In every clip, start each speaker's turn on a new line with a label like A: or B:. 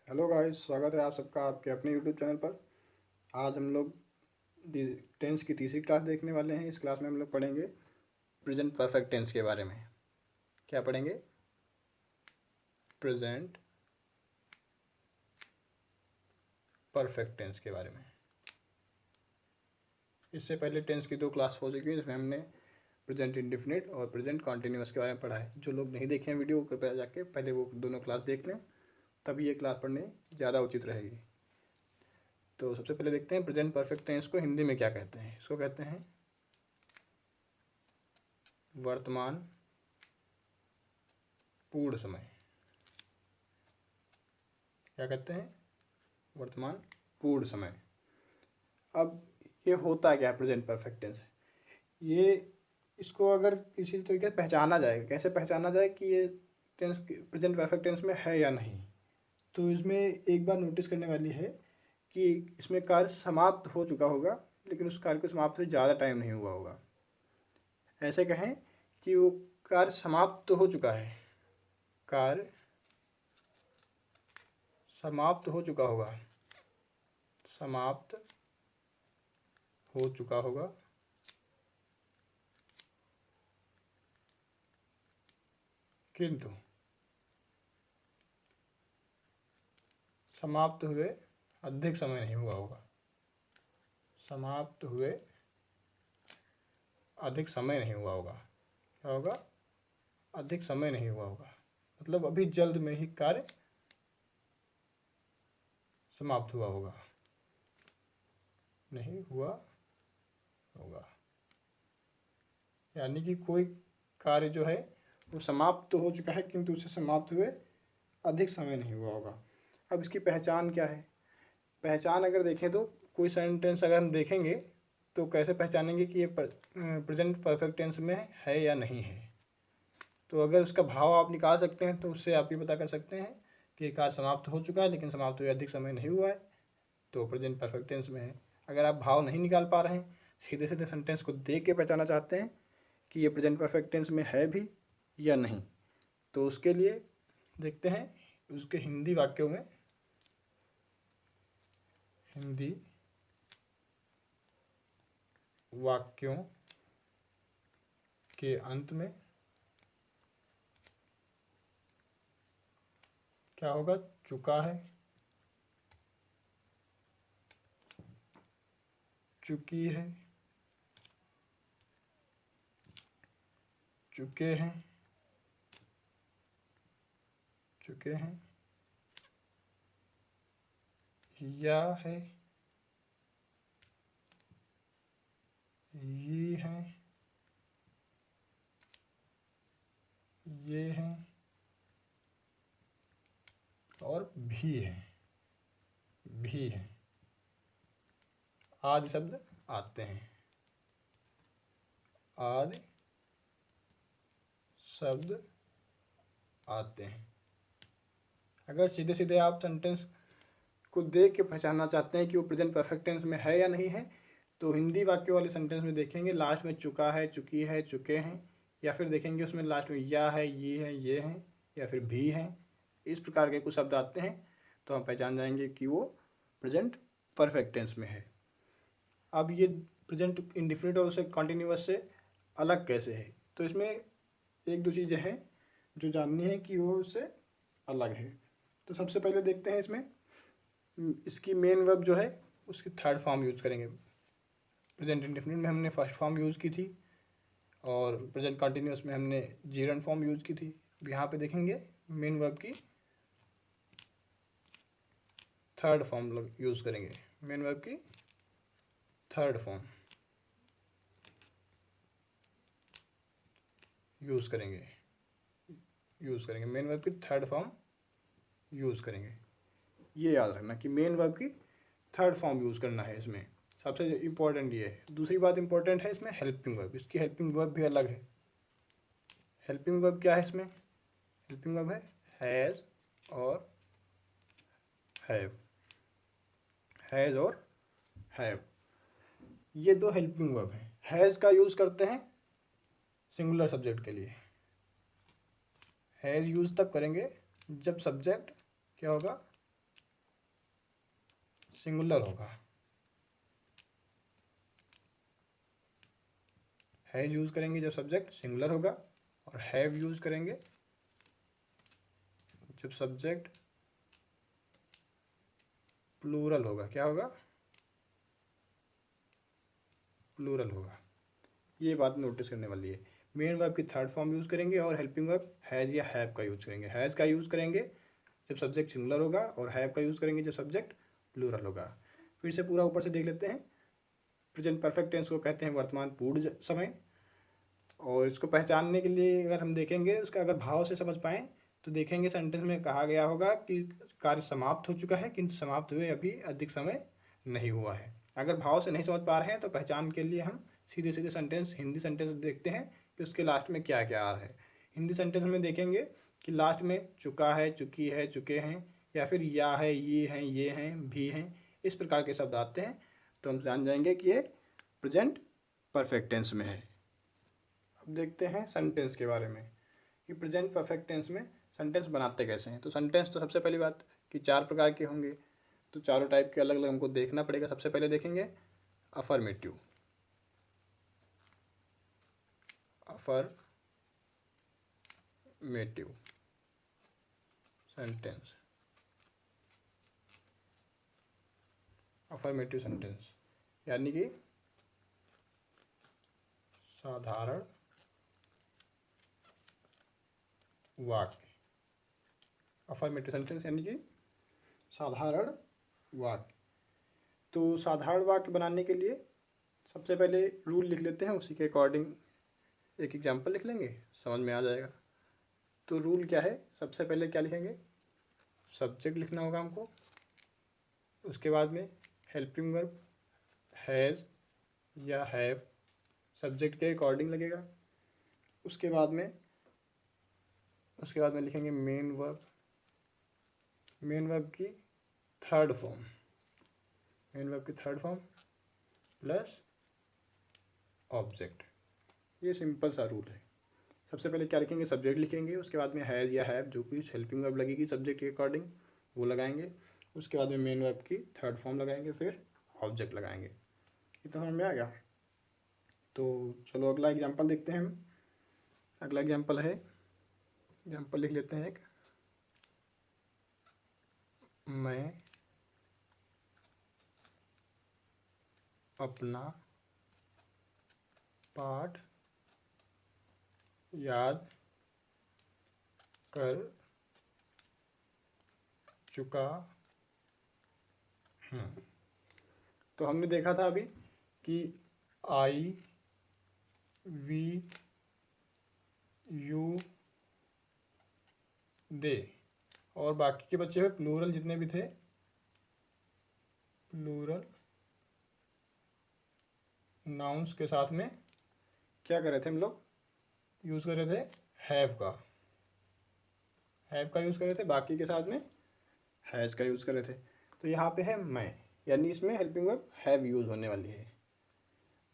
A: Hello guys, स्वागत है आप सबका आपके अपने यूट्यूब चैनल पर। आज हम लोग टेंस की तीसरी क्लास देखने वाले हैं। इस क्लास में हम लोग पढ़ेंगे प्रेजेंट परफेक्ट टेंस के बारे में। क्या पढ़ेंगे? प्रेजेंट परफेक्ट टेंस के बारे में। इससे पहले टेंस की 2 क्लास हो चुकी है जिसमें हमने प्रेजेंट इंडेफिनिट और प्रेजेंट कॉन्टिन्यूअस के बारे में पढ़ा है। जो लोग नहीं देखे हैं वीडियो, कृपया जाके पहले वो दोनों क्लास देख लें, तभी ये क्लास पढ़ने ज़्यादा उचित रहेगी। तो सबसे पहले देखते हैं प्रेजेंट परफेक्ट टेंस को हिंदी में क्या कहते हैं। इसको कहते हैं वर्तमान पूर्ण समय। क्या कहते हैं? वर्तमान पूर्ण समय। अब ये होता क्या है प्रेजेंट परफेक्ट टेंस? ये इसको अगर किसी तरीके से पहचाना जाए, कैसे पहचाना जाए कि ये टेंस प्रेजेंट परफेक्ट टेंस में है या नहीं, तो इसमें एक बार नोटिस करने वाली है कि इसमें कार्य समाप्त हो चुका होगा, लेकिन उस कार्य को समाप्त से ज़्यादा टाइम नहीं हुआ होगा। ऐसे कहें कि वो कार्य समाप्त हो चुका है, कार्य समाप्त हो चुका होगा, समाप्त हो चुका होगा, किंतु समाप्त हुए अधिक समय नहीं हुआ होगा। समाप्त हुए अधिक समय नहीं हुआ होगा। क्या होगा? अधिक समय नहीं हुआ होगा, मतलब अभी जल्द में ही कार्य समाप्त हुआ होगा, नहीं हुआ होगा। यानी कि कोई कार्य जो है वो समाप्त तो हो चुका है, किंतु उसे समाप्त हुए अधिक समय नहीं हुआ होगा। अब इसकी पहचान क्या है? पहचान अगर देखें तो कोई सेंटेंस अगर हम देखेंगे तो कैसे पहचानेंगे कि ये प्रेजेंट परफेक्ट टेंस में है या नहीं है। तो अगर उसका भाव आप निकाल सकते हैं तो उससे आप ये पता कर सकते हैं कि कार्य समाप्त हो चुका है लेकिन समाप्त हुए अधिक समय नहीं हुआ है, तो प्रेजेंट परफेक्ट टेंस में है। अगर आप भाव नहीं निकाल पा रहे हैं, सीधे सीधे सेंटेंस को देख के पहचाना चाहते हैं कि ये प्रेजेंट परफेक्ट टेंस में है भी या नहीं, तो उसके लिए देखते हैं उसके हिंदी वाक्यों में। हिंदी वाक्यों के अंत में क्या होगा? चुका है, चुकी है, चुके हैं, चुके हैं, या है, ये हैं, ये हैं, और भी है, भी है आदि शब्द आते हैं। आदि शब्द आते हैं। अगर सीधे सीधे आप सेंटेंस को देख के पहचानना चाहते हैं कि वो प्रेजेंट परफेक्ट टेंस में है या नहीं है, तो हिंदी वाक्यों वाले सेंटेंस में देखेंगे लास्ट में चुका है, चुकी है, चुके हैं, या फिर देखेंगे उसमें लास्ट में या है, ये हैं, या फिर भी हैं। इस प्रकार के कुछ शब्द आते हैं तो हम पहचान जाएंगे कि वो प्रेजेंट परफेक्ट टेंस में है। अब ये प्रेजेंट इंडेफिनिट और उसे कॉन्टिन्यूअस से अलग कैसे है, तो इसमें एक दो चीज़ें हैं जो जाननी है कि वो उससे अलग है। तो सबसे पहले देखते हैं इसमें इसकी मेन वर्ब जो है उसकी थर्ड फॉर्म यूज़ करेंगे। प्रेजेंट इंडेफिनिट में हमने फर्स्ट फॉर्म यूज़ की थी और प्रेजेंट कंटिन्यूअस में हमने जीरंड फॉर्म यूज़ की थी। यहाँ पे देखेंगे मेन वर्ब की थर्ड फॉर्म यूज़ करेंगे। मेन वर्ब की थर्ड फॉर्म यूज़ करेंगे, मेन वर्ब की थर्ड फॉर्म यूज़ करेंगे। ये याद रखना कि मेन वर्ब की थर्ड फॉर्म यूज़ करना है इसमें, सबसे इम्पोर्टेंट ये है। दूसरी बात इम्पोर्टेंट है इसमें हेल्पिंग वर्ब। इसकी हेल्पिंग वर्ब भी अलग है। हेल्पिंग वर्ब क्या है इसमें? हेल्पिंग वर्ब है हैज़ और हैव। हैज़ और हैव, ये दो हेल्पिंग वर्ब हैं। हैज़ का यूज़ करते हैं सिंगुलर सब्जेक्ट के लिए। हैज़ यूज़ तब करेंगे जब सब्जेक्ट क्या होगा? सिंगुलर होगा। हैज यूज़ करेंगे जब सब्जेक्ट सिंगुलर होगा, और हैव यूज़ करेंगे जब सब्जेक्ट प्लूरल होगा। क्या होगा? प्लूरल होगा। ये बात नोटिस करने वाली है। मेन वर्ब की थर्ड फॉर्म यूज़ करेंगे और हेल्पिंग वर्ब हैज़ या हैव का यूज़ करेंगे। हैज़ का यूज़ करेंगे जब सब्जेक्ट सिंगुलर होगा, और हैव का यूज़ करेंगे जब सब्जेक्ट प्लूरल होगा। फिर से पूरा ऊपर से देख लेते हैं। प्रेजेंट परफेक्ट टेंस को कहते हैं वर्तमान पूर्ण समय, और इसको पहचानने के लिए अगर हम देखेंगे, उसका अगर भाव से समझ पाएँ तो देखेंगे सेंटेंस में कहा गया होगा कि कार्य समाप्त हो चुका है, किंतु समाप्त हुए अभी अधिक समय नहीं हुआ है। अगर भाव से नहीं समझ पा रहे हैं तो पहचान के लिए हम सीधे सीधे सेंटेंस, हिंदी सेंटेंस देखते हैं कि उसके लास्ट में क्या क्या आ रहा है। हिंदी सेंटेंस में देखेंगे कि लास्ट में चुका है, चुकी है, चुके हैं, या फिर या है, ये हैं, भी हैं, इस प्रकार के शब्द आते हैं, तो हम जान जाएंगे कि ये प्रेजेंट परफेक्ट टेंस में है। अब देखते हैं सेंटेंस के बारे में कि प्रेजेंट परफेक्ट टेंस में सेंटेंस बनाते कैसे हैं। तो सेंटेंस तो सबसे पहली बात कि 4 प्रकार के होंगे, तो चारों टाइप के अलग अलग हमको देखना पड़ेगा। सबसे पहले देखेंगे affirmative. Affirmative sentence, affirmative sentence यानी कि साधारण वाक्य। अफर्मेटिव सेंटेंस यानी कि साधारण वाक्य। तो साधारण वाक्य बनाने के लिए सबसे पहले रूल लिख लेते हैं, उसी के अकॉर्डिंग एक एग्जांपल लिख लेंगे, समझ में आ जाएगा। तो रूल क्या है? सबसे पहले क्या लिखेंगे? सब्जेक्ट लिखना होगा हमको, उसके बाद में हेल्पिंग वर्ब हैज़ या हैव सब्जेक्ट के अकॉर्डिंग लगेगा। उसके बाद में लिखेंगे मेन वर्ब, मेन वर्ब की थर्ड फॉर्म, मेन वर्ब की थर्ड फॉर्म प्लस ऑब्जेक्ट। ये सिंपल सा रूल है। सबसे पहले क्या लिखेंगे? सब्जेक्ट लिखेंगे, उसके बाद में हैज़ या हैव जो कुछ हेल्पिंग वर्ब लगेगी सब्जेक्ट के अकॉर्डिंग वो लगाएंगे, उसके बाद में मेन वर्ब की थर्ड फॉर्म लगाएंगे, फिर ऑब्जेक्ट लगाएंगे। इतना समझ में आ गया? तो चलो अगला एग्जांपल देखते हैं हम। अगला एग्जांपल है, एग्जांपल लिख लेते हैं एक, मैं अपना पाठ याद कर चुका हूँ। तो हमने देखा था अभी कि आई वी यू दे, और बाकी के बच्चे हुए प्लूरल जितने भी थे, प्लूरल नाउन्स के साथ में क्या कर रहे थे हम लोग? यूज़ कर रहे थे हैव का, हैव का यूज़ कर रहे थे, बाकी के साथ में हैज़ का यूज़ कर रहे थे। तो यहाँ पे है मैं, यानी इसमें हेल्पिंग वर्ब हैव यूज़ होने वाली है।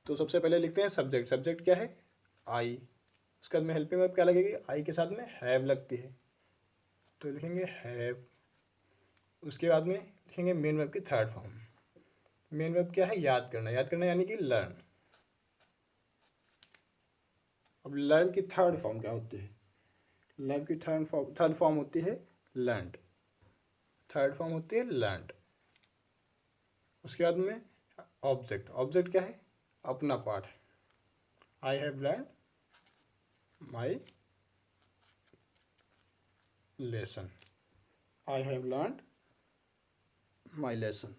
A: तो सबसे पहले लिखते हैं सब्जेक्ट। सब्जेक्ट क्या है? आई। उसके बाद में हेल्पिंग वर्ब क्या लगेगी? आई के साथ में हैव लगती है, तो लिखेंगे हैव। उसके बाद में लिखेंगे मेन वर्ब की थर्ड फॉर्म। मेन वर्ब क्या है? याद करना। याद करना यानी कि लर्न। अब लर्न की थर्ड फॉर्म क्या होती है? लर्न की थर्ड फॉर्म होती है लर्नड। थर्ड फॉर्म होती है लर्नड। उसके बाद में ऑब्जेक्ट। ऑब्जेक्ट क्या है? अपना पाठ। I have learn my lesson. I have learn my lesson.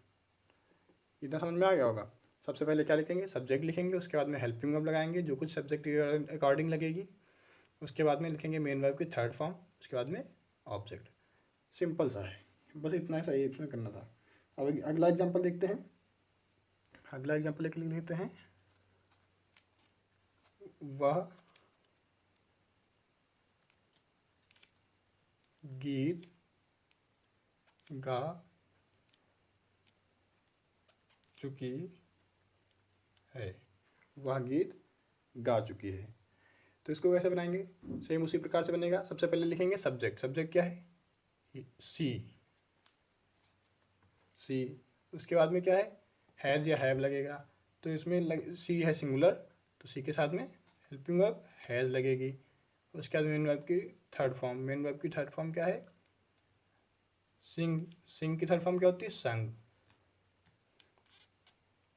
A: इतना समझ में आ गया होगा। सबसे पहले क्या लिखेंगे? सब्जेक्ट लिखेंगे, उसके बाद में हेल्पिंग वर्ब लगाएंगे जो कुछ सब्जेक्ट के अकॉर्डिंग लगेगी, उसके बाद में लिखेंगे मेन वर्ब की थर्ड फॉर्म, उसके बाद में ऑब्जेक्ट। सिंपल सा है, बस इतना सा ही इतना करना था। अब अगला एग्जांपल देखते हैं। अगला एग्जांपल लिख लेते हैं, वह गीत गा चुकी है। वह गीत गा चुकी है। तो इसको कैसे बनाएंगे? सेम उसी प्रकार से बनेगा। सबसे पहले लिखेंगे सब्जेक्ट। सब्जेक्ट क्या है? सी। सी उसके बाद में क्या है, हैज़ या हैव लगेगा। तो इसमें सी है सिंगुलर, तो सी के साथ में हेल्पिंग वर्ब हैज़ लगेगी। उसके बाद मेन वर्ब की थर्ड फॉर्म, मेन वर्ब की थर्ड फॉर्म क्या है, सिंग। सिंग की थर्ड फॉर्म क्या होती है, संग।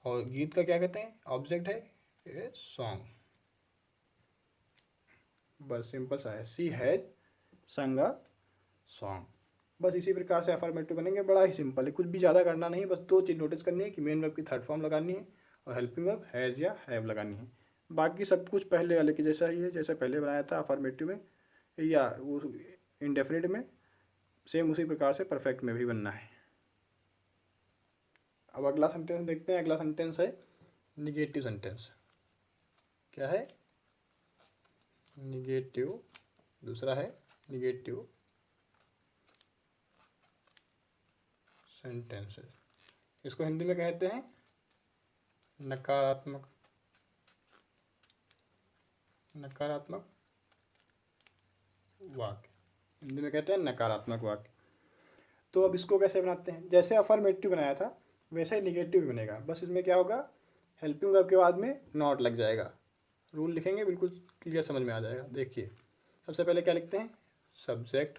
A: और गीत का क्या कहते हैं, ऑब्जेक्ट है ए सॉन्ग। बस सिंपल सा है, सी हैज संग अ सॉन्ग। बस इसी प्रकार से अफर्मेटिव बनेंगे, बड़ा ही सिंपल है, कुछ भी ज़्यादा करना नहीं, बस दो चीज़ नोटिस करनी है कि मेन वर्ब की थर्ड फॉर्म लगानी है और हेल्पिंग वर्ब हैज़ या हैव लगानी है। बाकी सब कुछ पहले वाले के जैसा ही है, जैसे पहले बनाया था अफर्मेटिव में या वो इंडेफिनिट में, सेम उसी प्रकार से परफेक्ट में भी बनना है। अब अगला सेंटेंस देखते हैं। अगला सेंटेंस है निगेटिव सेंटेंस। क्या है, निगेटिव। दूसरा है निगेटिव सेंटेंसेस। इसको हिंदी में कहते हैं नकारात्मक, नकारात्मक वाक्य। हिंदी में कहते हैं नकारात्मक वाक्य। तो अब इसको कैसे बनाते हैं, जैसे अफर्मेटिव बनाया था वैसे ही निगेटिव भी बनेगा। बस इसमें क्या होगा, हेल्पिंग वर्ब के बाद में नॉट लग जाएगा। रूल लिखेंगे, बिल्कुल क्लियर समझ में आ जाएगा। देखिए सबसे पहले क्या लिखते हैं, सब्जेक्ट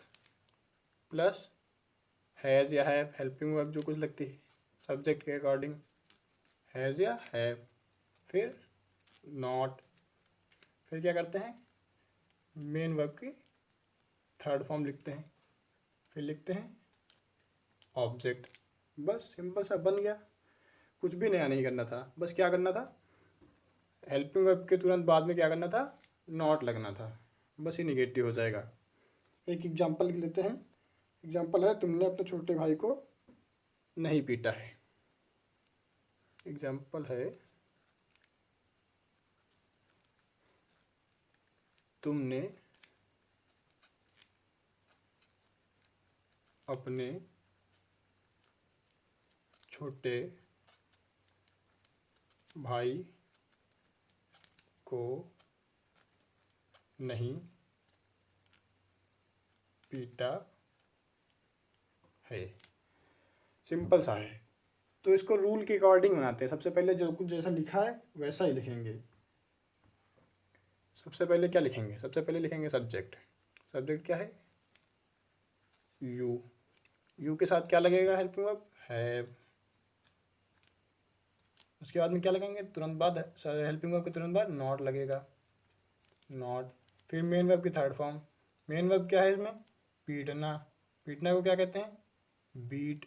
A: प्लस हैज़ या हैव, हेल्पिंग वर्ब जो कुछ लगती है सब्जेक्ट के अकॉर्डिंग, हैज़ या हैव, फिर नॉट, फिर क्या करते हैं, मेन वर्ब की थर्ड फॉर्म लिखते हैं, फिर लिखते हैं ऑब्जेक्ट। बस सिंपल सा बन गया, कुछ भी नया नहीं करना था। बस क्या करना था, हेल्पिंग वर्ब के तुरंत बाद में क्या करना था, नॉट लगना था, बस ही निगेटिव हो जाएगा। एक एग्जांपल लेते हैं। एग्जांपल है, तुमने अपने छोटे भाई को नहीं पीटा है। एग्जांपल है, तुमने अपने छोटे भाई को नहीं पीटा है। सिंपल सा है। तो इसको रूल के अकॉर्डिंग बनाते हैं। सबसे पहले जो कुछ जैसा लिखा है वैसा ही लिखेंगे। सबसे पहले क्या लिखेंगे, सबसे पहले लिखेंगे सब्जेक्ट। सब्जेक्ट क्या है, यू। यू के साथ क्या लगेगा, हेल्पिंग वर्ब हैव। उसके बाद में क्या लगाएंगे, तुरंत बाद हेल्पिंग वर्ब के तुरंत बाद नॉट लगेगा, नॉट। फिर मेन वर्ब की थर्ड फॉर्म, मेन वर्ब क्या है इसमें, पीटना। पीटना को क्या कहते हैं, बीट।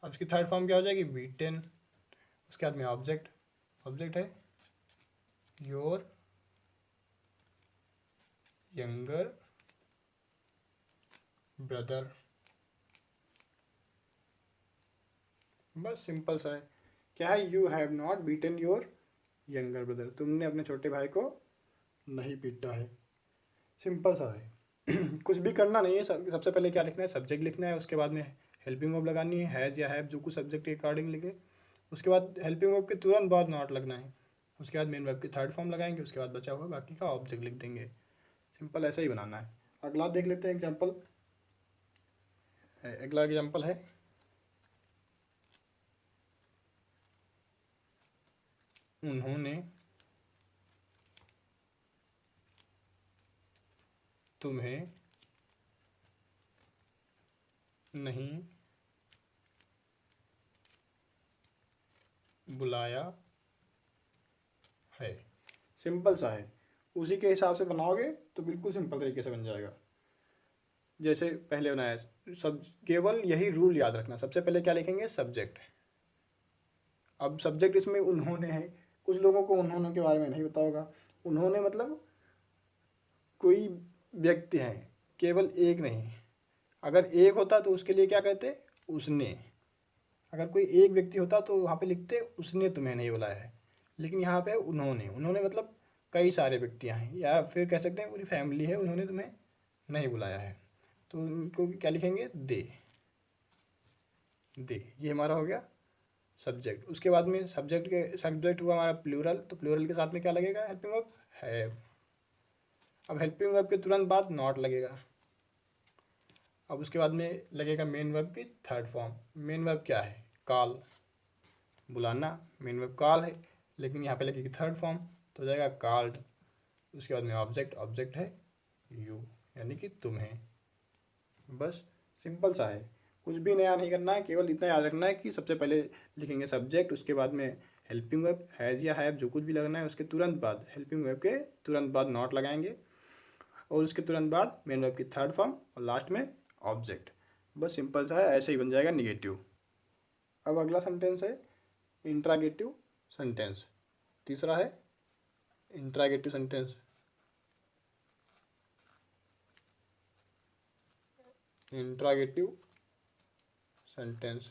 A: अब इसकी थर्ड फॉर्म क्या हो जाएगी, बीटन। उसके बाद में ऑब्जेक्ट, ऑब्जेक्ट है योर यंगर ब्रदर। बस सिंपल सा है, क्या है, you have not beaten your younger brother. तुमने अपने छोटे भाई को नहीं पीटा है। सिंपल सा है कुछ भी करना नहीं है। सबसे पहले क्या लिखना है, सब्जेक्ट लिखना है। उसके बाद में हेल्पिंग वर्ब लगानी है, हैज़ या हैव, जो कुछ सब्जेक्ट के अकॉर्डिंग लिखे। उसके बाद हेल्पिंग वर्ब के तुरंत बाद नॉट लगना है। उसके बाद मेन वर्ब की थर्ड फॉर्म लगाएंगे। उसके बाद बचा हुआ बाकी का ऑब्जेक्ट लिख देंगे। सिंपल ऐसा ही बनाना है। अगला देख लेते हैं एग्जाम्पल। अगला एग्जाम्पल है, उन्होंने तुम्हें नहीं बुलाया है। सिंपल सा है, उसी के हिसाब से बनाओगे तो बिल्कुल सिंपल तरीके से बन जाएगा जैसे पहले बनाया। सब केवल यही रूल याद रखना, सबसे पहले क्या लिखेंगे, सब्जेक्ट। अब सब्जेक्ट इसमें उन्होंने है। कुछ लोगों को उन्होंने के बारे में नहीं पता होगा। उन्होंने मतलब कोई व्यक्ति है, केवल एक नहीं। अगर एक होता तो उसके लिए क्या कहते, उसने। अगर कोई एक व्यक्ति होता तो वहाँ पे लिखते उसने तुम्हें नहीं बुलाया है। लेकिन यहाँ पे उन्होंने, उन्होंने मतलब कई सारे व्यक्तियाँ हैं, या फिर कह सकते हैं पूरी फैमिली है, उन्होंने तुम्हें नहीं बुलाया है। तो उनको क्या लिखेंगे, दे। दे, ये हमारा हो गया सब्जेक्ट। उसके बाद में सब्जेक्ट हुआ हमारा प्लूरल। तो प्लूरल के साथ में क्या लगेगा, हेल्पिंग वर्ब हैव। अब हेल्पिंग वर्ब के तुरंत बाद नॉट लगेगा। अब उसके बाद में लगेगा मेन वर्ब की थर्ड फॉर्म। मेन वर्ब क्या है? कॉल, बुलाना। मेन वर्ब कॉल है, लेकिन यहाँ पे लगेगी थर्ड फॉर्म तो हो जाएगा कॉल्ड। उसके बाद में ऑब्जेक्ट, ऑब्जेक्ट है यू, यानी कि तुम्हें। बस सिंपल सा है, कुछ भी नया नहीं करना है, केवल इतना याद रखना है कि सबसे पहले लिखेंगे सब्जेक्ट, उसके बाद में हेल्पिंग वर्ब हैज़ या हैव जो कुछ भी लगना है, उसके तुरंत बाद हेल्पिंग वर्ब के तुरंत बाद नॉट लगाएंगे, और उसके तुरंत बाद मेन वर्ब की थर्ड फॉर्म और लास्ट में ऑब्जेक्ट। बस सिंपल सा है, ऐसे ही बन जाएगा निगेटिव। अब अगला सेंटेंस है इंट्रागेटिव सेंटेंस। तीसरा है interrogative sentence. Interrogative sentence,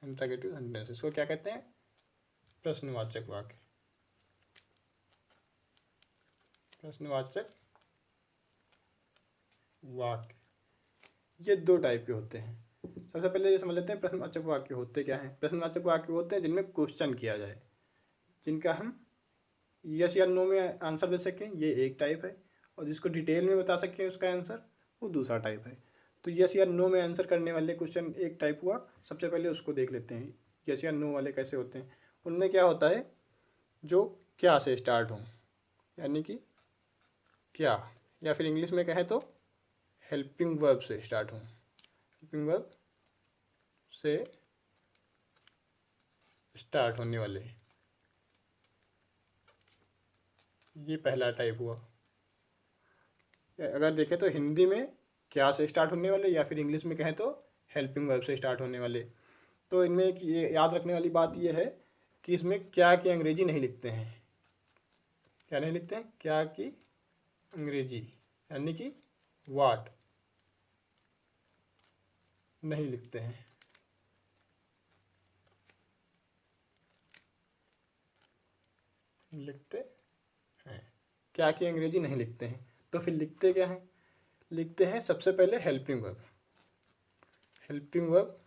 A: interrogative sentence इसको क्या कहते हैं? प्रश्नवाचक वाक्य। प्रश्नवाचक वाक्य ये दो टाइप के होते हैं। सबसे पहले ये समझ लेते हैं प्रश्नवाचक वाक्य होते क्या हैं। प्रश्नवाचक वाक्य होते हैं जिनमें क्वेश्चन किया जाए, जिनका हम यस या नो में आंसर दे सकें, ये एक टाइप है, और जिसको डिटेल में बता सकें उसका आंसर, वो दूसरा टाइप है। तो यस या नो में आंसर करने वाले क्वेश्चन एक टाइप हुआ। सबसे पहले उसको देख लेते हैं, यस या नो वाले कैसे होते हैं। उनमें क्या होता है, जो क्या से स्टार्ट हो, यानी कि क्या, या फिर इंग्लिश में कहें तो हेल्पिंग वर्ब से स्टार्ट हो। हेल्पिंग वर्ब से स्टार्ट होने वाले, ये पहला टाइप हुआ। अगर देखें तो हिंदी में क्या से स्टार्ट होने वाले, या फिर इंग्लिश में कहें तो हेल्पिंग वर्ब से स्टार्ट होने वाले। तो इनमें एक ये याद रखने वाली बात यह है कि इसमें क्या की अंग्रेजी नहीं लिखते हैं। क्या नहीं लिखते हैं? क्या की अंग्रेजी, यानी कि वाट नहीं लिखते हैं। लिखते हैं, क्या की अंग्रेजी नहीं लिखते हैं। तो फिर लिखते क्या हैं? लिखते हैं सबसे पहले हेल्पिंग वर्ब। हेल्पिंग वर्ब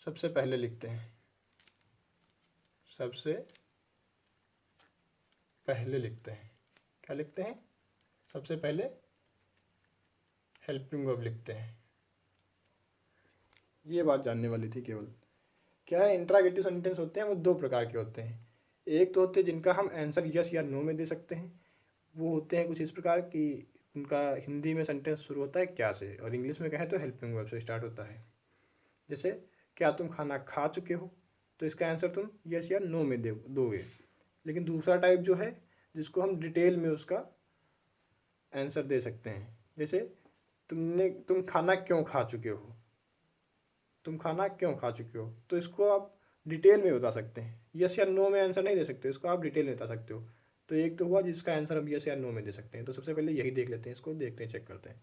A: सबसे पहले लिखते हैं, सबसे पहले लिखते हैं। क्या लिखते हैं? सबसे पहले हेल्पिंग वर्ब लिखते हैं। ये बात जानने वाली थी केवल। क्या है, इंट्रागेटिव सेंटेंस होते हैं वो दो प्रकार के होते हैं। एक तो होते हैं जिनका हम आंसर यस या नो में दे सकते हैं। वो होते हैं कुछ इस प्रकार कि उनका हिंदी में सेंटेंस शुरू होता है क्या से, और इंग्लिश में कहें तो हेल्पिंग वर्ब से स्टार्ट होता है। जैसे क्या तुम खाना खा चुके हो, तो इसका आंसर तुम यस या नो में दोगे। लेकिन दूसरा टाइप जो है, जिसको हम डिटेल में उसका आंसर दे सकते हैं, जैसे तुम खाना क्यों खा चुके हो, तुम खाना क्यों खा चुके हो, तो इसको आप डिटेल में बता सकते हैं। यस या नो में आंसर नहीं दे सकते, इसको आप डिटेल में बता सकते हो। तो एक तो हुआ जिसका आंसर हम यस या नो में दे सकते हैं। तो सबसे पहले यही देख लेते हैं, इसको देखते हैं, चेक करते हैं।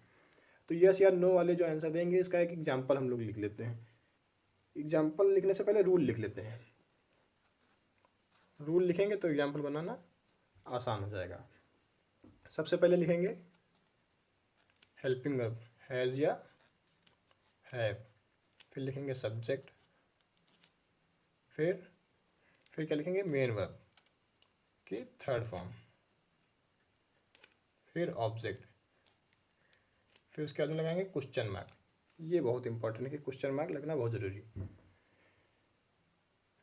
A: तो यस या नो वाले जो आंसर देंगे, इसका एक एग्जाम्पल हम लोग लिख लेते हैं। एग्जाम्पल लिखने से पहले रूल लिख लेते हैं। रूल लिखेंगे तो एग्जाम्पल बनाना आसान हो जाएगा। सबसे पहले लिखेंगे हेल्पिंग वर्ब हैज़ या हैव, फिर लिखेंगे सब्जेक्ट, फिर क्या लिखेंगे, मेन वर्ब की थर्ड फॉर्म, फिर ऑब्जेक्ट, फिर उसके बाद में लगाएंगे क्वेश्चन मार्क। ये बहुत इंपॉर्टेंट है कि क्वेश्चन मार्क लगना बहुत ज़रूरी है।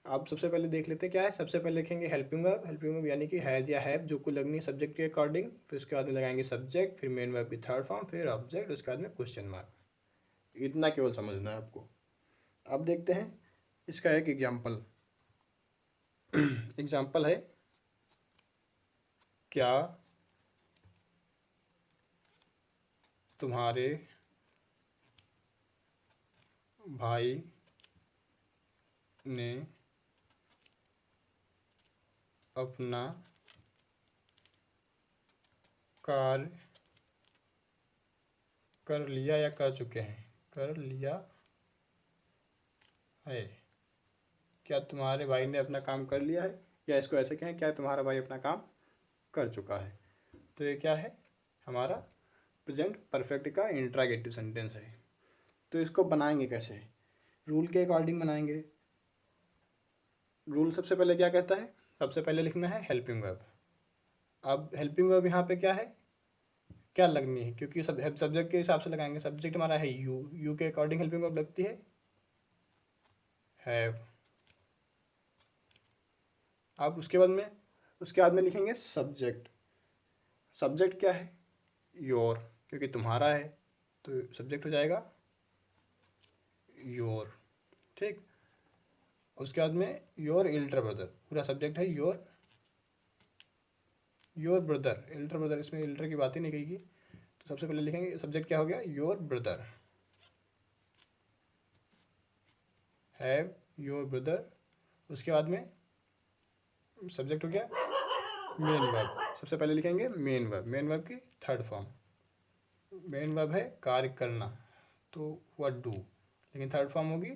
A: आप सबसे पहले देख लेते हैं क्या है। सबसे पहले लिखेंगे हेल्पिंग वर्ब। हेल्पिंग वर्ब यानी कि हैज़ या हैव जो कुछ लगनी है सब्जेक्ट के अकॉर्डिंग। फिर उसके बाद में लगाएंगे सब्जेक्ट, फिर मेन वर्ब की थर्ड फॉर्म, फिर ऑब्जेक्ट, उसके बाद में क्वेश्चन मार्क। इतना केवल समझना है आपको। अब देखते हैं इसका एक एग्जाम्पल। एग्जाम्पल है क्या तुम्हारे भाई ने अपना कार्य कर लिया या कर चुके हैं, कर लिया है। क्या तुम्हारे भाई ने अपना काम कर लिया है, या इसको ऐसे कहें क्या तुम्हारा भाई अपना काम कर चुका है। तो ये क्या है, हमारा प्रेजेंट परफेक्ट का इंट्रागेटिव सेंटेंस है। तो इसको बनाएंगे कैसे, रूल के अकॉर्डिंग बनाएंगे। रूल सबसे पहले क्या कहता है, सबसे पहले लिखना है हेल्पिंग वर्ब। अब हेल्पिंग वर्ब यहाँ पे क्या है, क्या लगनी है, क्योंकि सब सब्जेक्ट के हिसाब से लगाएंगे। सब्जेक्ट हमारा है यू, यू के अकॉर्डिंग हेल्पिंग वर्ब लगती है हैव। अब उसके बाद में लिखेंगे सब्जेक्ट। सब्जेक्ट क्या है, योर, क्योंकि तुम्हारा है तो सब्जेक्ट हो जाएगा योर। ठीक, उसके बाद में योर एल्डर ब्रदर, पूरा सब्जेक्ट है योर ब्रदर, एल्डर ब्रदर, इसमें एल्डर की बात ही नहीं कहेगी। तो सबसे पहले लिखेंगे सब्जेक्ट क्या हो गया, your brother, have your brother. उसके बाद में सब्जेक्ट हो गया मेन वर्ब, सबसे पहले लिखेंगे मेन वर्ब, मेन वर्ब की थर्ड फॉर्म। मेन वर्ब है कार्य करना, तो हुआ डू, लेकिन थर्ड फॉर्म होगी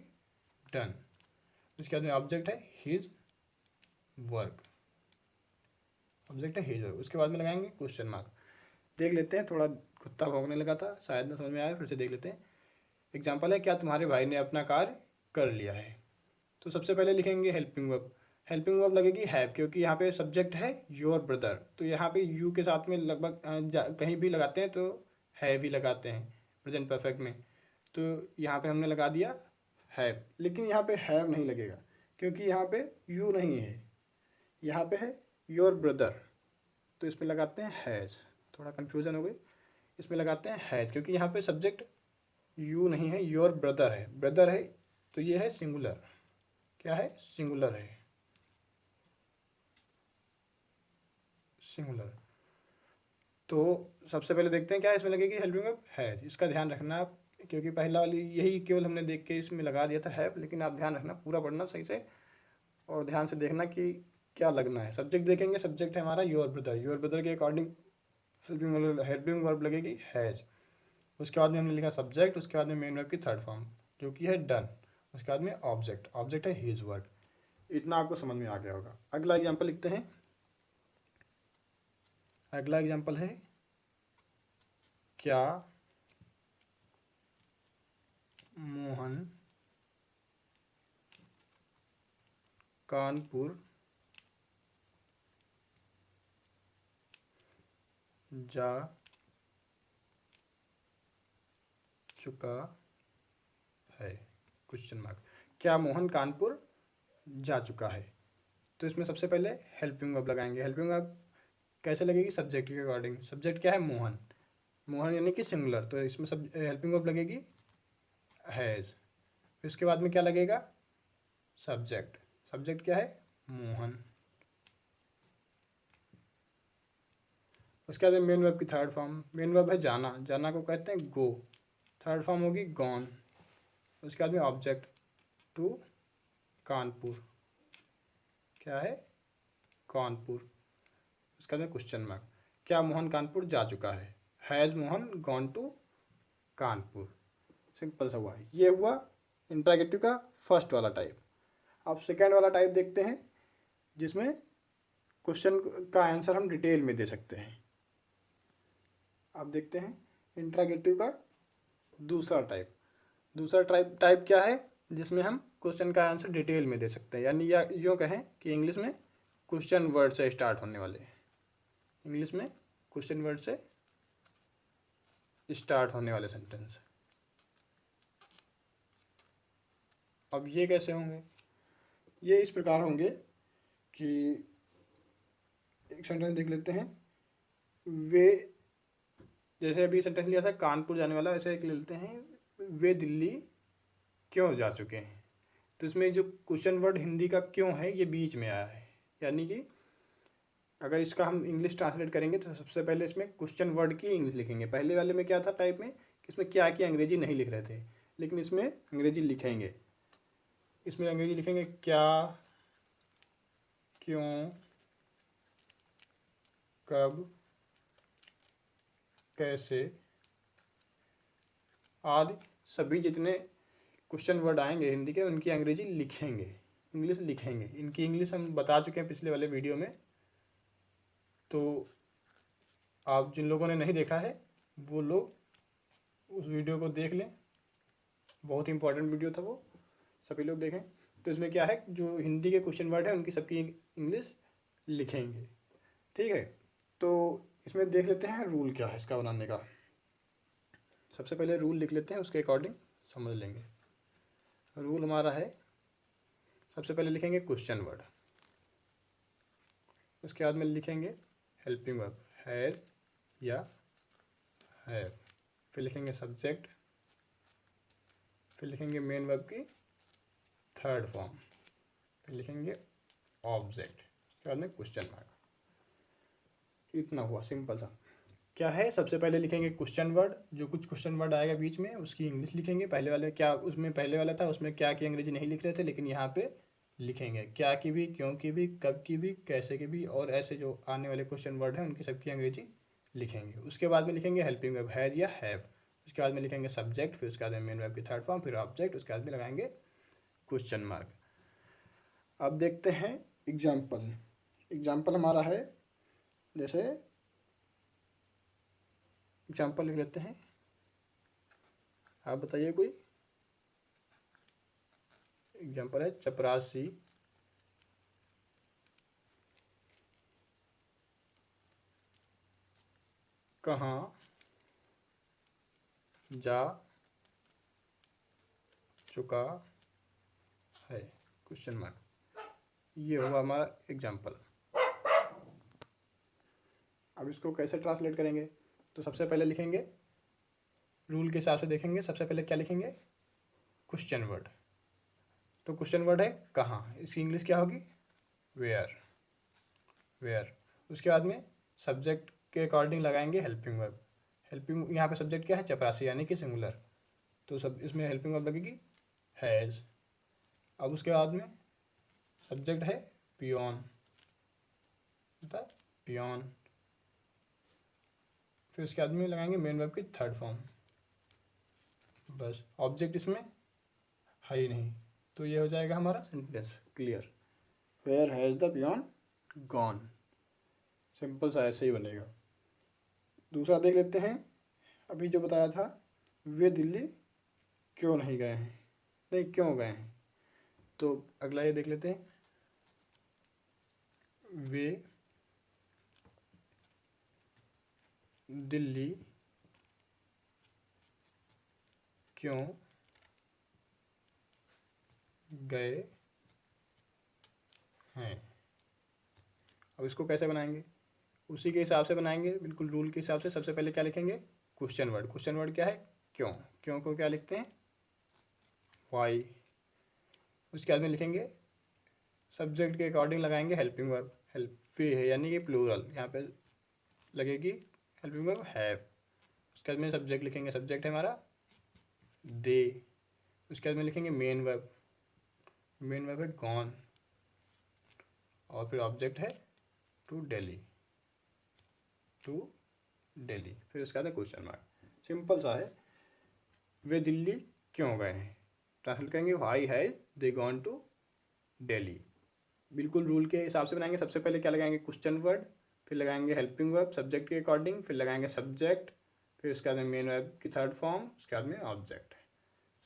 A: डन। उसके बाद में ऑब्जेक्ट है हिज वर्क, ऑब्जेक्ट है हिज वर्क। उसके बाद में लगाएंगे क्वेश्चन मार्क। देख लेते हैं, थोड़ा कुत्ता भौंकने लगा था, शायद ना समझ में आया, फिर से देख लेते हैं। एग्जाम्पल है, क्या तुम्हारे भाई ने अपना कार्य कर लिया है। तो सबसे पहले लिखेंगे हेल्पिंग वर्ब। हेल्पिंग वर्ब लगेगी हैव, क्योंकि यहाँ पे सब्जेक्ट है योर ब्रदर, तो यहाँ पे यू के साथ में लगभग कहीं भी लगाते हैं तो हैव ही लगाते हैं प्रेजेंट परफेक्ट में। तो यहाँ पे हमने लगा दिया हैव, लेकिन यहाँ पे हैव नहीं लगेगा, क्योंकि यहाँ पे यू नहीं है, यहाँ पे है योर ब्रदर, तो इसमें लगाते हैं हैज़। थोड़ा कन्फ्यूज़न हो गई, इसमें लगाते हैं हैज़, क्योंकि यहाँ पे सब्जेक्ट यू नहीं है, योर ब्रदर है, ब्रदर है, तो ये है सिंगुलर। क्या है, सिंगुलर है, सिंगुलर। तो सबसे पहले देखते हैं क्या इसमें लगेगी हेल्पिंग वर्ब हैज। इसका ध्यान रखना आप, क्योंकि पहला वाली यही केवल हमने देख के इसमें लगा दिया था हैव, लेकिन आप ध्यान रखना, पूरा पढ़ना सही से और ध्यान से देखना कि क्या लगना है। सब्जेक्ट देखेंगे, सब्जेक्ट है हमारा योर ब्रदर, योर ब्रदर के अकॉर्डिंग हेल्पिंग वर्ब लगेगी हैज। उसके बाद में हमने लिखा सब्जेक्ट, उसके बाद में मेन वर्ब की थर्ड फॉर्म जो कि है डन। उसके बाद में ऑब्जेक्ट, ऑब्जेक्ट है हिज वर्क। इतना आपको समझ में आ गया होगा। अगला एग्जाम्पल लिखते हैं। अगला एग्जाम्पल है, क्या मोहन कानपुर जा चुका है, क्वेश्चन मार्क। क्या मोहन कानपुर जा चुका है। तो इसमें सबसे पहले हेल्पिंग वर्ब लगाएंगे। हेल्पिंग वर्ब कैसे लगेगी, सब्जेक्ट के अकॉर्डिंग। सब्जेक्ट क्या है, मोहन, मोहन यानी कि सिंगुलर, तो इसमें सब हेल्पिंग वर्ब लगेगी हैज़। इसके बाद में क्या लगेगा, सब्जेक्ट, सब्जेक्ट क्या है, मोहन। उसके बाद मेन वर्ब की थर्ड फॉर्म, मेन वर्ब है जाना, जाना को कहते हैं गो, थर्ड फॉर्म होगी गॉन। उसके बाद में ऑब्जेक्ट टू कानपुर, क्या है, कानपुर। उसके बाद में क्वेश्चन मार्क, क्या मोहन कानपुर जा चुका है, has Mohan gone to Kanpur. Simple सा हुआ। ये हुआ इंट्रागेटिव का फर्स्ट वाला टाइप। अब सेकेंड वाला टाइप देखते हैं, जिसमें क्वेश्चन का आंसर हम डिटेल में दे सकते हैं। अब देखते हैं इंट्रागेटिव का दूसरा टाइप। दूसरा टाइप क्या है, जिसमें हम क्वेश्चन का आंसर डिटेल में दे सकते हैं, यानी या यूँ कहें कि इंग्लिश में क्वेश्चन वर्ड से स्टार्ट होने वाले, इंग्लिश में क्वेश्चन वर्ड से स्टार्ट होने वाले सेंटेंस। अब ये कैसे होंगे, ये इस प्रकार होंगे कि एक सेंटेंस देख लेते हैं। वे, जैसे अभी सेंटेंस लिया था कानपुर जाने वाला, ऐसे एक ले लेते हैं, वे दिल्ली क्यों जा चुके हैं। तो इसमें जो क्वेश्चन वर्ड हिंदी का क्यों है, ये बीच में आया है, यानी कि अगर इसका हम इंग्लिश ट्रांसलेट करेंगे तो सबसे पहले इसमें क्वेश्चन वर्ड की इंग्लिश लिखेंगे। पहले वाले में क्या था टाइप में, इसमें क्या की अंग्रेजी नहीं लिख रहे थे, लेकिन इसमें अंग्रेजी लिखेंगे। इसमें अंग्रेजी लिखेंगे क्या, क्यों, कब, कैसे आदि सभी जितने क्वेश्चन वर्ड आएंगे हिंदी के, उनकी अंग्रेजी लिखेंगे, इंग्लिश लिखेंगे। इनकी इंग्लिश हम बता चुके हैं पिछले वाले वीडियो में, तो आप जिन लोगों ने नहीं देखा है वो लोग उस वीडियो को देख लें, बहुत इंपॉर्टेंट वीडियो था वो, सभी लोग देखें। तो इसमें क्या है, जो हिंदी के क्वेश्चन वर्ड है उनकी सबकी इंग्लिश लिखेंगे। ठीक है, तो इसमें देख लेते हैं रूल क्या है इसका बनाने का। सबसे पहले रूल लिख लेते हैं, उसके अकॉर्डिंग समझ लेंगे। रूल हमारा है, सबसे पहले लिखेंगे क्वेश्चन वर्ड, उसके बाद में लिखेंगे हेल्पिंग वर्ब हैज़ या हैव, फिर लिखेंगे सब्जेक्ट, फिर लिखेंगे मेन वर्ब की थर्ड फॉर्म, फिर लिखेंगे ऑब्जेक्ट, उसके बाद में क्वेश्चन मार्क। इतना हुआ, सिंपल सा। क्या है, सबसे पहले लिखेंगे क्वेश्चन वर्ड, जो कुछ क्वेश्चन वर्ड आएगा बीच में उसकी इंग्लिश लिखेंगे। पहले वाले क्या, उसमें पहले वाला था उसमें क्या की अंग्रेजी नहीं लिख रहे थे, लेकिन यहाँ पे लिखेंगे क्या की भी, क्यों की भी, कब की भी, कैसे की भी, और ऐसे जो आने वाले क्वेश्चन वर्ड हैं उनकी सबकी अंग्रेजी लिखेंगे। उसके बाद में लिखेंगे हेल्पिंग वर्ब हैज़ या हैव, उसके बाद में लिखेंगे सब्जेक्ट, फिर उसके बाद में मेन वर्ब की थर्ड फॉर्म, फिर ऑब्जेक्ट, उसके बाद में लगाएंगे क्वेश्चन मार्क। अब देखते हैं एग्जाम्पल। एग्जाम्पल हमारा है, जैसे एग्जाम्पल लिख लेते हैं, आप बताइए कोई एग्जाम्पल है। चपरासी कहाँ जा चुका है, क्वेश्चन मार्क। ये होगा हमारा एग्जाम्पल। अब इसको कैसे ट्रांसलेट करेंगे, तो सबसे पहले लिखेंगे रूल के हिसाब से, देखेंगे सबसे पहले क्या लिखेंगे, क्वेश्चन वर्ड। तो क्वेश्चन वर्ड है कहाँ, इसकी इंग्लिश क्या होगी, वेयर, वेयर। उसके बाद में सब्जेक्ट के अकॉर्डिंग लगाएंगे हेल्पिंग वर्ब। हेल्पिंग, यहाँ पे सब्जेक्ट क्या है, चपरासी यानी कि सिंगुलर, तो सब इसमें हेल्पिंग वर्ब लगेगी हैज़। अब उसके बाद में सब्जेक्ट है पियोन, पियोन, फिर उसके बाद में लगाएंगे मेन वर्ब की थर्ड फॉर्म, बस। ऑब्जेक्ट इसमें है ही नहीं, तो ये हो जाएगा हमारा sentence clear. Where has the peon gone, simple सा ऐसे ही बनेगा। दूसरा देख लेते हैं, अभी जो बताया था, वे दिल्ली क्यों नहीं गए हैं, नहीं क्यों गए हैं, तो अगला ये देख लेते हैं, वे दिल्ली क्यों गए हैं। अब इसको कैसे बनाएंगे, उसी के हिसाब से बनाएंगे, बिल्कुल रूल के हिसाब से। सबसे पहले क्या लिखेंगे, क्वेश्चन वर्ड। क्वेश्चन वर्ड क्या है, क्यों, क्यों को क्या लिखते हैं, वाई। उसके बाद में लिखेंगे सब्जेक्ट के अकॉर्डिंग लगाएंगे हेल्पिंग वर्ब, हेल्प है यानी कि प्लूरल, यहाँ पे लगेगी हेल्पिंग वर्ब हैव। उसके बाद में सब्जेक्ट लिखेंगे, सब्जेक्ट है हमारा दे। उसके बाद में लिखेंगे मेन वर्ब, मेन वर्ब है गॉन, और फिर ऑब्जेक्ट है टू दिल्ली, टू दिल्ली, फिर उसके बाद में क्वेश्चन मार्क। सिंपल सा है, वे दिल्ली क्यों गए हैं, ट्रांसलेट करेंगे why has they gone to Delhi. बिल्कुल रूल के हिसाब से बनाएंगे। सबसे पहले क्या लगाएंगे, क्वेश्चन वर्ड, फिर लगाएंगे हेल्पिंग वर्ब सब्जेक्ट के अकॉर्डिंग, फिर लगाएंगे सब्जेक्ट, फिर उसके बाद में मेन वर्ब की थर्ड फॉर्म, उसके बाद में ऑब्जेक्ट।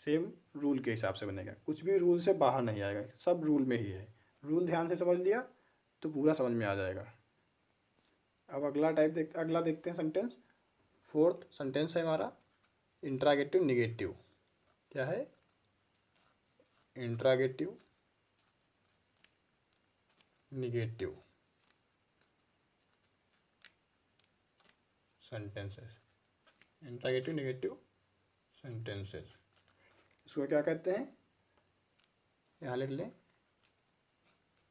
A: सेम रूल के हिसाब से बनेगा, कुछ भी रूल से बाहर नहीं आएगा, सब रूल में ही है। रूल ध्यान से समझ लिया तो पूरा समझ में आ जाएगा। अब अगला देखते हैं सेंटेंस। फोर्थ सेंटेंस है हमारा इंट्रागेटिव निगेटिव। क्या है, interrogative negative sentences, interrogative negative sentences. इसको क्या कहते हैं, यहाँ लिख लें,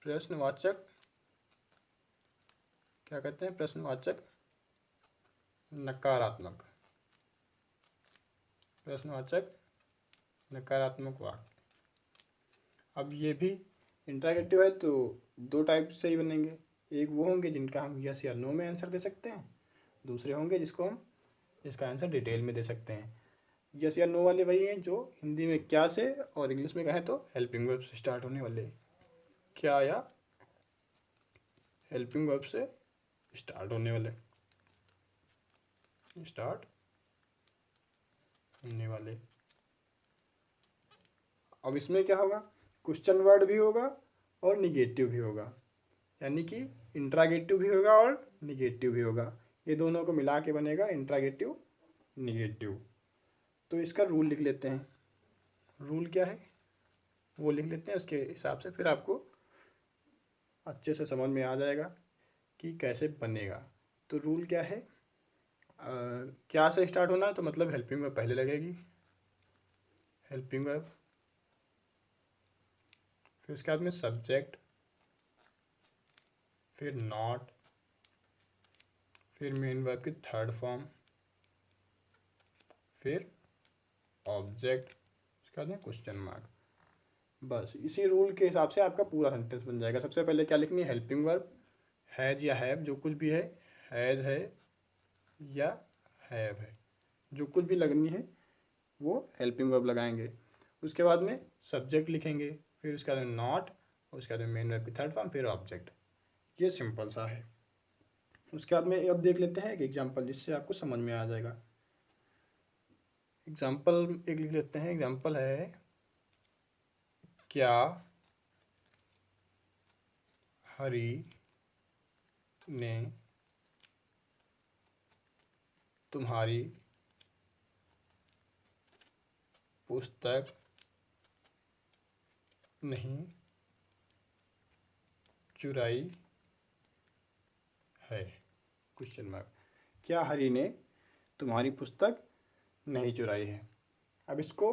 A: प्रश्नवाचक, क्या कहते हैं, प्रश्नवाचक नकारात्मक, प्रश्नवाचक नकारात्मक वाक्य। अब ये भी इंट्रागेटिव है तो दो टाइप से ही बनेंगे, एक वो होंगे जिनका हम यस या नो में आंसर दे सकते हैं, दूसरे होंगे जिसका आंसर डिटेल में दे सकते हैं। यस या नो वाले वही हैं जो हिंदी में क्या से और इंग्लिश में कहें तो हेल्पिंग वर्ब से स्टार्ट होने वाले, क्या या हेल्पिंग वर्ब से स्टार्ट होने वाले, स्टार्ट होने वाले। अब इसमें क्या होगा, क्वेश्चन वर्ड भी होगा और निगेटिव भी होगा, यानी कि इंट्रागेटिव भी होगा और निगेटिव भी होगा। ये दोनों को मिला के बनेगा इंट्रागेटिव निगेटिव। तो इसका रूल लिख लेते हैं। रूल क्या है वो लिख लेते हैं, उसके हिसाब से फिर आपको अच्छे से समझ में आ जाएगा कि कैसे बनेगा। तो रूल क्या है, क्या से स्टार्ट होना है, तो मतलब हेल्पिंग वर्ब पहले लगेगी, हेल्पिंग वर्ब, फिर उसके बाद में सब्जेक्ट, फिर नॉट, फिर मेन वर्ब की थर्ड फॉर्म, फिर ऑब्जेक्ट, उसके बाद में क्वेश्चन मार्क। बस इसी रूल के हिसाब से आपका पूरा सेंटेंस बन जाएगा। सबसे पहले क्या लिखनी है, हेल्पिंग वर्ब, हैज़ या हैव जो कुछ भी है, हैज़ है या हैव है, जो कुछ भी लगनी है वो हेल्पिंग वर्ब लगाएंगे। उसके बाद में सब्जेक्ट लिखेंगे, फिर उसके बाद में नॉट, उसके बाद में मेन वर्ब की थर्ड फॉर्म, फिर ऑब्जेक्ट। ये सिंपल सा है। उसके बाद में अब देख लेते हैं एक एग्जांपल जिससे आपको समझ में आ जाएगा। एग्जांपल एक लिख लेते हैं। एग्जांपल है, क्या हरी ने तुम्हारी पुस्तक नहीं चुराई है, क्वेश्चन मार्क। क्या हरी ने तुम्हारी पुस्तक नहीं चुराई है। अब इसको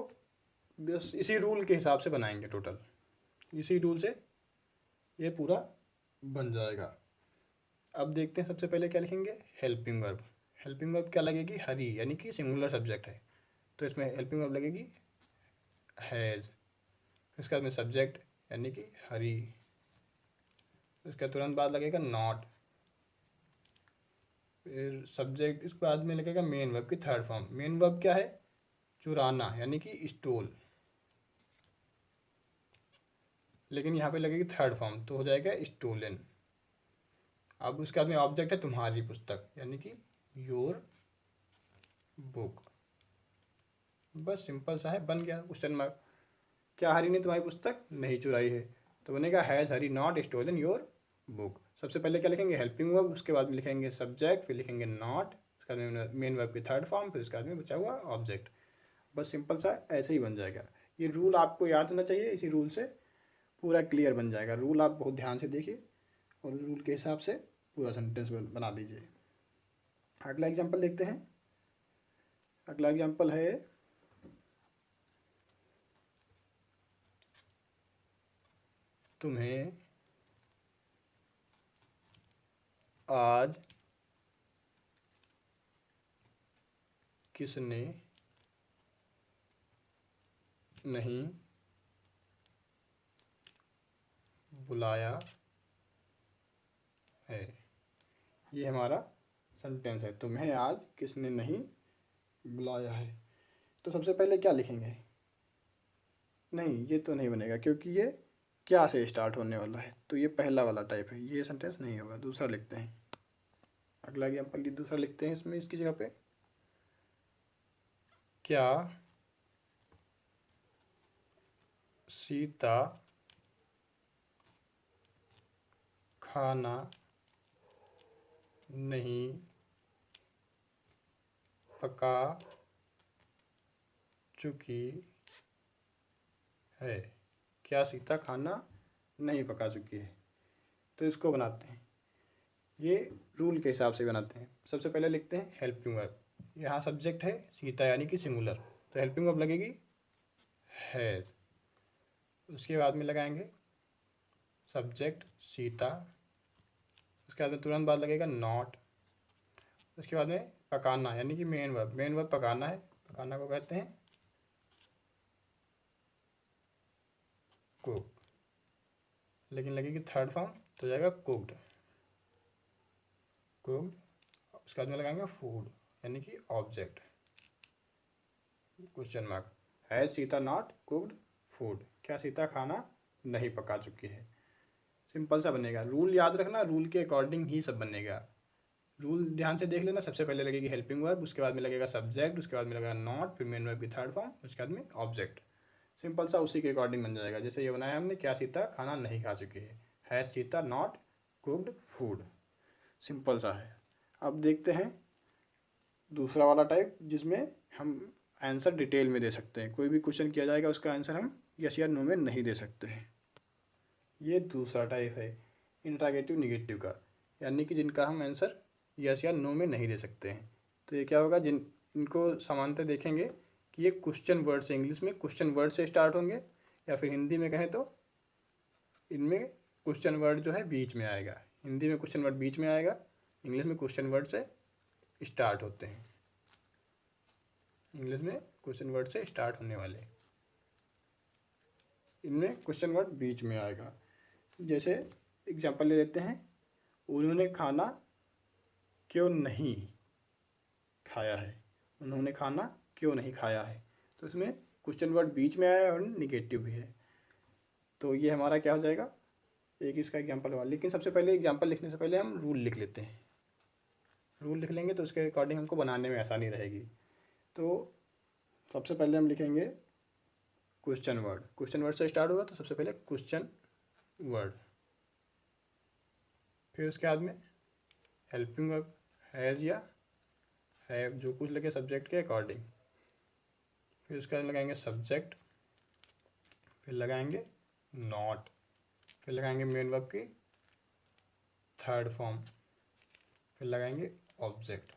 A: बस इसी रूल के हिसाब से बनाएंगे, टोटल इसी रूल से ये पूरा बन जाएगा। अब देखते हैं सबसे पहले क्या लिखेंगे, हेल्पिंग वर्ब। हेल्पिंग वर्ब क्या लगेगी, हरी, यानी कि सिंगुलर सब्जेक्ट है तो इसमें हेल्पिंग वर्ब लगेगी हैज़। उसके बाद में सब्जेक्ट यानी कि हरी, उसके तुरंत बाद लगेगा नॉट, फिर सब्जेक्ट, इसके बाद में लगेगा मेन वर्ब की थर्ड फॉर्म। मेन वर्ब क्या है, चुराना यानी कि स्टोल, लेकिन यहाँ पे लगेगी थर्ड फॉर्म तो हो जाएगा स्टोलन। अब उसके बाद में ऑब्जेक्ट है तुम्हारी पुस्तक यानी कि योर बुक। बस सिंपल सा है, बन गया क्वेश्चन मार्क। क्या हरी ने तुम्हारी पुस्तक नहीं चुराई है, तो बनेगा has Hari not stolen your book. सबसे पहले क्या लिखेंगे, हेल्पिंग वर्ब, उसके बाद में लिखेंगे सब्जेक्ट, फिर लिखेंगे नॉट, उसके बाद में मेन वर्ब की थर्ड फॉर्म, फिर उसके बाद में बचा हुआ ऑब्जेक्ट। बस सिंपल सा ऐसे ही बन जाएगा। ये रूल आपको याद होना चाहिए, इसी रूल से पूरा क्लियर बन जाएगा। रूल आप बहुत ध्यान से देखिए और रूल के हिसाब से पूरा सेंटेंस बना दीजिए। अगला एग्जाम्पल देखते हैं। अगला एग्जाम्पल है, तुम्हें आज किसने नहीं बुलाया है। ये हमारा सेंटेंस है, तुम्हें आज किसने नहीं बुलाया है। तो सबसे पहले क्या लिखेंगे, नहीं ये तो नहीं बनेगा क्योंकि ये क्या से स्टार्ट होने वाला है, तो ये पहला वाला टाइप है, ये सेंटेंस नहीं होगा। दूसरा लिखते हैं। अगला एग्जाम्पल दूसरा लिखते हैं इसमें, इसकी जगह पे, क्या सीता खाना नहीं पका चुकी है। क्या सीता खाना नहीं पका चुकी है। तो इसको बनाते हैं, ये रूल के हिसाब से बनाते हैं। सबसे पहले लिखते हैं हेल्पिंग वर्ब। यहाँ सब्जेक्ट है सीता यानी कि सिंगुलर, तो हेल्पिंग वर्ब लगेगी हैज़। उसके बाद में लगाएंगे सब्जेक्ट सीता, उसके बाद में तुरंत बाद लगेगा नॉट, उसके बाद में पकाना यानी कि मेन वर्ब। मेन वर्ब पकाना है, पकाना को कहते हैं कुक, लेकिन लगेगी थर्ड फॉर्म तो हो जाएगा कुक्ड, कुक्ड। उसके बाद में लगाएंगे फूड यानी कि ऑब्जेक्ट, क्वेश्चन मार्क। है सीता नॉट कुक्ड फूड, क्या सीता खाना नहीं पका चुकी है। सिंपल सा बनेगा। रूल याद रखना, रूल के अकॉर्डिंग ही सब बनेगा। रूल ध्यान से देख लेना। सबसे पहले लगेगी हेल्पिंग वर्ब, उसके बाद में लगेगा सब्जेक्ट, उसके बाद में लगेगा नॉट, फिर मेन वर्ब की थर्ड फॉर्म, उसके बाद में ऑब्जेक्ट। सिंपल सा उसी के अकॉर्डिंग बन जाएगा। जैसे ये बनाया हमने, क्या सीता खाना नहीं खा चुकी है Sita not cooked food. Simple सा है। अब देखते हैं दूसरा वाला टाइप, जिसमें हम आंसर डिटेल में दे सकते हैं। कोई भी क्वेश्चन किया जाएगा उसका आंसर हम यस या नो में नहीं दे सकते हैं। ये दूसरा टाइप है इंट्रागेटिव निगेटिव का, यानी कि जिनका हम आंसर यस या नो में नहीं दे सकते हैं। तो ये क्या होगा, इनको सामान्यतः देखेंगे कि ये क्वेश्चन वर्ड से, इंग्लिश में क्वेश्चन वर्ड से स्टार्ट होंगे, या फिर हिंदी में कहें तो इनमें क्वेश्चन वर्ड जो है बीच में आएगा। हिंदी में क्वेश्चन वर्ड बीच में आएगा, इंग्लिश में क्वेश्चन वर्ड से स्टार्ट होते हैं। इंग्लिश में क्वेश्चन वर्ड से स्टार्ट होने वाले, इनमें क्वेश्चन वर्ड बीच में आएगा। जैसे एग्जांपल ले लेते हैं, उन्होंने खाना क्यों नहीं खाया है। उन्होंने खाना क्यों नहीं खाया है, तो इसमें क्वेश्चन वर्ड बीच में आया और निगेटिव भी है। तो ये हमारा क्या हो जाएगा, एक इसका एग्जांपल हुआ। लेकिन सबसे पहले एग्जांपल लिखने से पहले हम रूल लिख लेते हैं। रूल लिख लेंगे तो उसके अकॉर्डिंग हमको बनाने में आसानी रहेगी। तो सबसे पहले हम लिखेंगे क्वेश्चन वर्ड। क्वेश्चन वर्ड से स्टार्ट होगा तो सबसे पहले क्वेश्चन वर्ड, फिर उसके बाद में हेल्पिंग वर्ब हैज़ या हैव, जो कुछ लगे सब्जेक्ट के अकॉर्डिंग। फिर उसके बाद लगाएंगे सब्जेक्ट, फिर लगाएंगे नॉट, फिर लगाएंगे मेन वर्ब की थर्ड फॉर्म, फिर लगाएंगे ऑब्जेक्ट,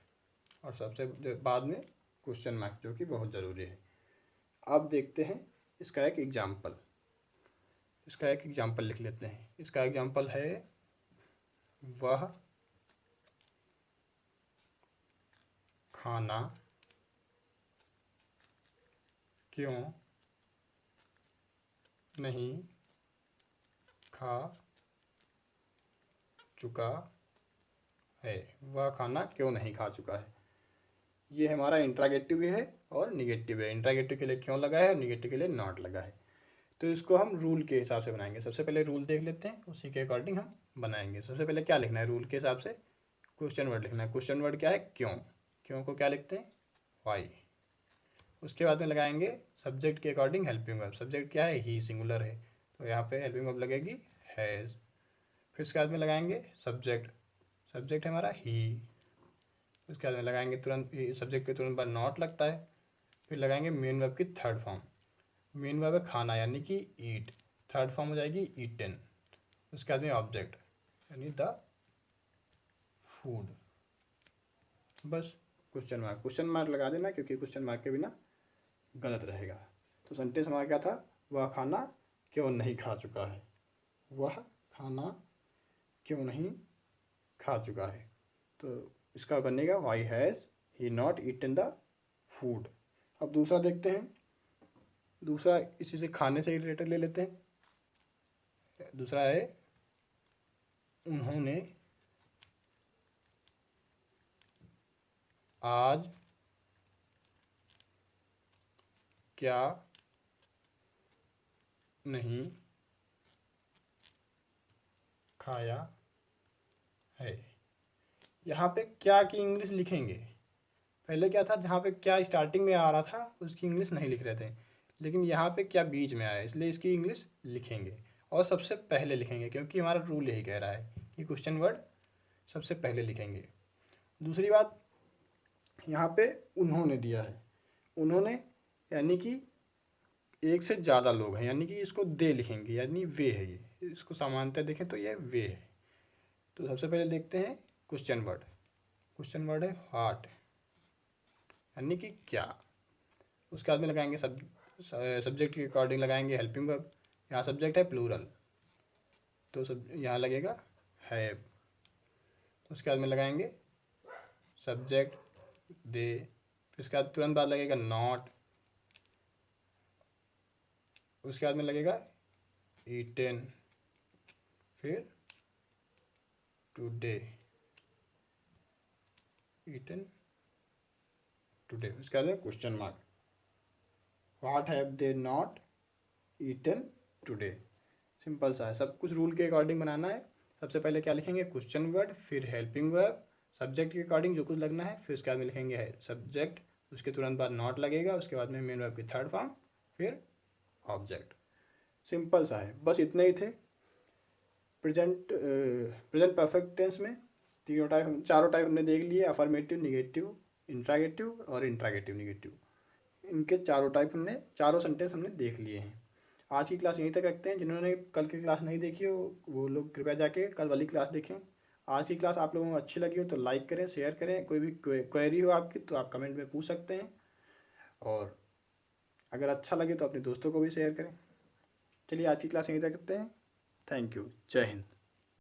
A: और सबसे बाद में क्वेश्चन मार्क, जो कि बहुत ज़रूरी है। अब देखते हैं इसका एक एग्जाम्पल। इसका एक एग्जाम्पल लिख लेते हैं। इसका एग्जाम्पल है वह खाना क्यों नहीं खा चुका है। वह खाना क्यों नहीं खा चुका है। ये हमारा इंट्रागेटिव भी है और निगेटिव है। इंट्रागेटिव के लिए क्यों लगा है और निगेटिव के लिए नॉट लगा है। तो इसको हम रूल के हिसाब से बनाएंगे। सबसे पहले रूल देख लेते हैं, उसी के अकॉर्डिंग हम बनाएंगे। सबसे पहले क्या लिखना है, रूल के हिसाब से क्वेश्चन वर्ड लिखना है। क्वेश्चन वर्ड क्या है, क्यों। क्यों को क्या लिखते हैं, वाई। उसके बाद में लगाएंगे सब्जेक्ट के अकॉर्डिंग हेल्पिंग वर्ब। सब्जेक्ट क्या है, ही, सिंगुलर है, तो यहाँ पे हेल्पिंग वर्ब लगेगी हैज़। फिर उसके बाद में लगाएंगे सब्जेक्ट। सब्जेक्ट है हमारा ही। उसके बाद में लगाएंगे तुरंत, सब्जेक्ट के तुरंत बाद नॉट लगता है। फिर लगाएंगे मेन वर्ब की थर्ड फॉर्म। मेन वर्ब है खाना, यानी कि ईट, थर्ड फॉर्म हो जाएगी ईटन। उसके बाद में ऑब्जेक्ट यानी द फूड। बस क्वेश्चन मार्क, क्वेश्चन मार्क लगा देना, क्योंकि क्वेश्चन मार्क के बिना गलत रहेगा। तो सेंटेंस हमारा क्या था, वह खाना क्यों नहीं खा चुका है। वह खाना क्यों नहीं खा चुका है। तो इसका बनेगा why has he not eaten the food. अब दूसरा देखते हैं। दूसरा इसी से खाने से रिलेटेड ले लेते हैं। दूसरा है उन्होंने आज क्या नहीं खाया है। यहाँ पे क्या की इंग्लिश लिखेंगे। पहले क्या था, जहाँ पे क्या स्टार्टिंग में आ रहा था उसकी इंग्लिश नहीं लिख रहे थे, लेकिन यहाँ पे क्या बीच में आया, इसलिए इसकी इंग्लिश लिखेंगे और सबसे पहले लिखेंगे, क्योंकि हमारा रूल यही कह रहा है कि क्वेश्चन वर्ड सबसे पहले लिखेंगे। दूसरी बात, यहाँ पे उन्होंने दिया है। उन्होंने यानी कि एक से ज़्यादा लोग हैं, यानी कि इसको दे लिखेंगे, यानी वे है। ये इसको सामान्यतः देखें तो ये वे है। तो सबसे पहले देखते हैं क्वेश्चन वर्ड। क्वेश्चन वर्ड है व्हाट, यानी कि क्या। उसके बाद में लगाएंगे सब्जेक्ट के अकॉर्डिंग लगाएंगे हेल्पिंग वर्ब। यहाँ सब्जेक्ट है प्लूरल, तो यहाँ लगेगा हैव। उसके बाद में लगाएंगे सब्जेक्ट दे। फिर उसके बाद तुरंत बाद लगेगा नॉट। उसके बाद में लगेगा ईटेन, फिर टुडे, ईटेन टुडे। उसके बाद में question mark, what have they not eaten today. Simple सा है, सब कुछ रूल के अकॉर्डिंग बनाना है। सबसे पहले क्या लिखेंगे, क्वेश्चन वर्ड, फिर हेल्पिंग वर्ब, सब्जेक्ट के अकॉर्डिंग जो कुछ लगना है। फिर उसके बाद में लिखेंगे है सब्जेक्ट, उसके तुरंत बाद नॉट लगेगा। उसके बाद में मेन वर्ब की थर्ड फॉर्म, फिर ऑब्जेक्ट। सिंपल सा है, बस इतने ही थे। प्रेजेंट परफेक्ट टेंस में चारों टाइप हमने देख लिए, अफर्मेटिव, निगेटिव, इंट्रागेटिव और इंट्रागेटिव निगेटिव। इनके चारों टाइप हमने, चारों सेंटेंस हमने देख लिए हैं। आज की क्लास यहीं तक रखते हैं। जिन्होंने कल की क्लास नहीं देखी हो वो लोग कृपया जाके कल वाली क्लास देखें। आज की क्लास आप लोगों को अच्छी लगी हो तो लाइक करें, शेयर करें। कोई भी क्वेरी हो आपकी तो आप कमेंट में पूछ सकते हैं, और अगर अच्छा लगे तो अपने दोस्तों को भी शेयर करें। चलिए आज की क्लास यहीं तक रखते हैं। Thank you. जय हिंद।